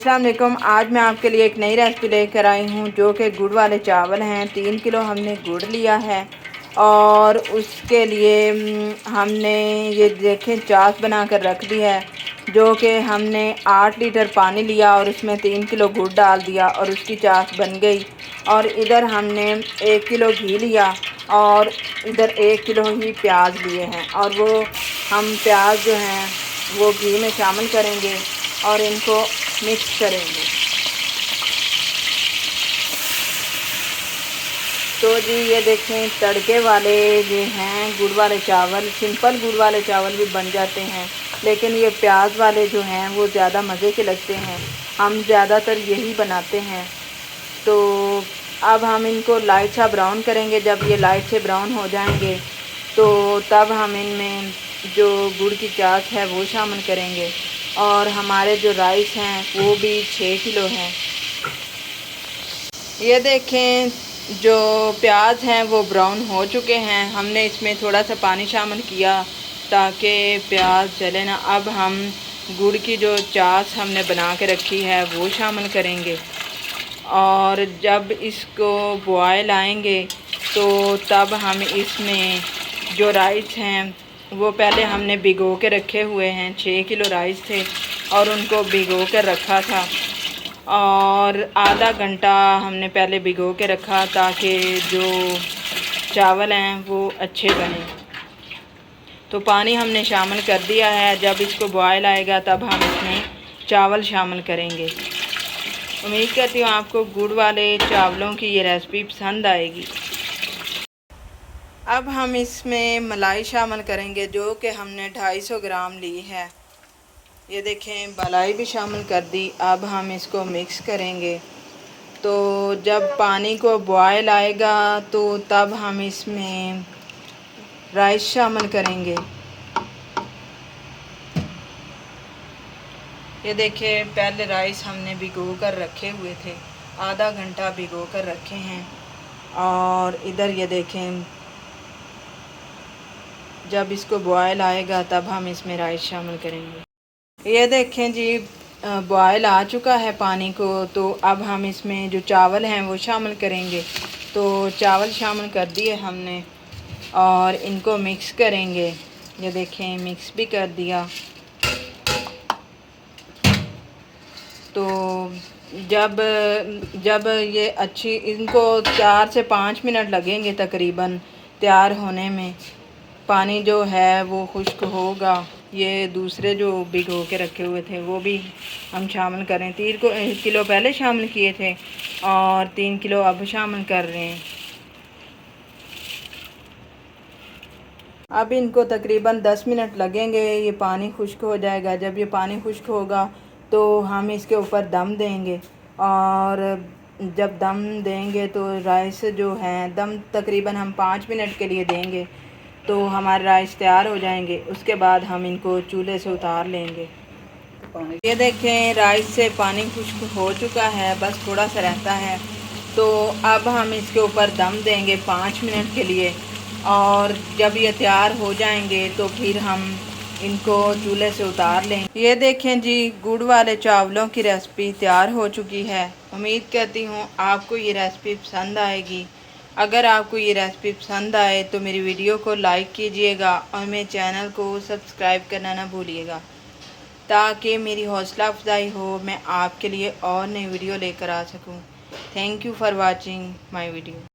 अस्सलाम वालेकुम। आज मैं आपके लिए एक नई रेसिपी लेकर आई हूँ जो कि गुड़ वाले चावल हैं। 3 किलो हमने गुड़ लिया है और उसके लिए हमने ये देखें चाश बना कर रख दी है, जो कि हमने 8 लीटर पानी लिया और उसमें 3 किलो गुड़ डाल दिया और उसकी चाश बन गई। और इधर हमने 1 किलो घी लिया और इधर 1 किलो ही प्याज लिए हैं और वो हम प्याज जो हैं वो घी में शामिल करेंगे और इनको मिक्स करेंगे। तो जी ये देखें तड़के वाले जो हैं गुड़ वाले चावल, सिंपल गुड़ वाले चावल भी बन जाते हैं, लेकिन ये प्याज वाले जो हैं वो ज़्यादा मज़े के लगते हैं। हम ज़्यादातर यही बनाते हैं। तो अब हम इनको लाइट सा ब्राउन करेंगे। जब ये लाइट से ब्राउन हो जाएंगे तो तब हम इनमें जो गुड़ की चाश है वो शामिल करेंगे। और हमारे जो राइस हैं वो भी 6 किलो हैं। ये देखें जो प्याज हैं वो ब्राउन हो चुके हैं। हमने इसमें थोड़ा सा पानी शामिल किया ताकि प्याज जले ना। अब हम गुड़ की जो चाश हमने बना के रखी है वो शामिल करेंगे और जब इसको बॉयल आएंगे तो तब हम इसमें जो राइस हैं वो पहले हमने भिगो के रखे हुए हैं। 6 किलो राइस थे और उनको भिगो कर रखा था और आधा घंटा हमने पहले भिगो के रखा ताकि जो चावल हैं वो अच्छे बने। तो पानी हमने शामिल कर दिया है। जब इसको बॉयल आएगा तब हम इसमें चावल शामिल करेंगे। उम्मीद करती हूँ आपको गुड़ वाले चावलों की ये रेसिपी पसंद आएगी। अब हम इसमें मलाई शामिल करेंगे जो कि हमने 250 ग्राम ली है। ये देखें मलाई भी शामिल कर दी। अब हम इसको मिक्स करेंगे। तो जब पानी को बॉयल आएगा तो तब हम इसमें राइस शामिल करेंगे। ये देखें पहले राइस हमने भिगो कर रखे हुए थे, आधा घंटा भिगो कर रखे हैं। और इधर ये देखें जब इसको बॉयल आएगा तब हम इसमें राइस शामिल करेंगे। ये देखें जी बॉयल आ चुका है पानी को। तो अब हम इसमें जो चावल हैं वो शामिल करेंगे। तो चावल शामिल कर दिए हमने और इनको मिक्स करेंगे। ये देखें मिक्स भी कर दिया। तो जब ये अच्छी इनको 4 से 5 मिनट लगेंगे तकरीबन तैयार होने में। पानी जो है वो खुश्क होगा। ये दूसरे जो भिगो के रखे हुए थे वो भी हम शामिल करें। 3 किलो पहले शामिल किए थे और 3 किलो अब शामिल कर रहे हैं। अब इनको तकरीबन 10 मिनट लगेंगे। ये पानी खुश्क हो जाएगा। जब ये पानी खुश्क होगा तो हम इसके ऊपर दम देंगे और जब दम देंगे तो राइस जो है दम तकरीबन हम 5 मिनट के लिए देंगे तो हमारे राइस तैयार हो जाएंगे। उसके बाद हम इनको चूल्हे से उतार लेंगे। ये देखें राइस से पानी खुश्क हो चुका है, बस थोड़ा सा रहता है। तो अब हम इसके ऊपर दम देंगे 5 मिनट के लिए और जब ये तैयार हो जाएंगे तो फिर हम इनको चूल्हे से उतार लेंगे। ये देखें जी गुड़ वाले चावलों की रेसिपी तैयार हो चुकी है। उम्मीद करती हूँ आपको ये रेसिपी पसंद आएगी। अगर आपको ये रेसिपी पसंद आए तो मेरी वीडियो को लाइक कीजिएगा और मेरे चैनल को सब्सक्राइब करना ना भूलिएगा ताकि मेरी हौसला अफजाई हो, मैं आपके लिए और नई वीडियो लेकर आ सकूं। Thank you for watching my video.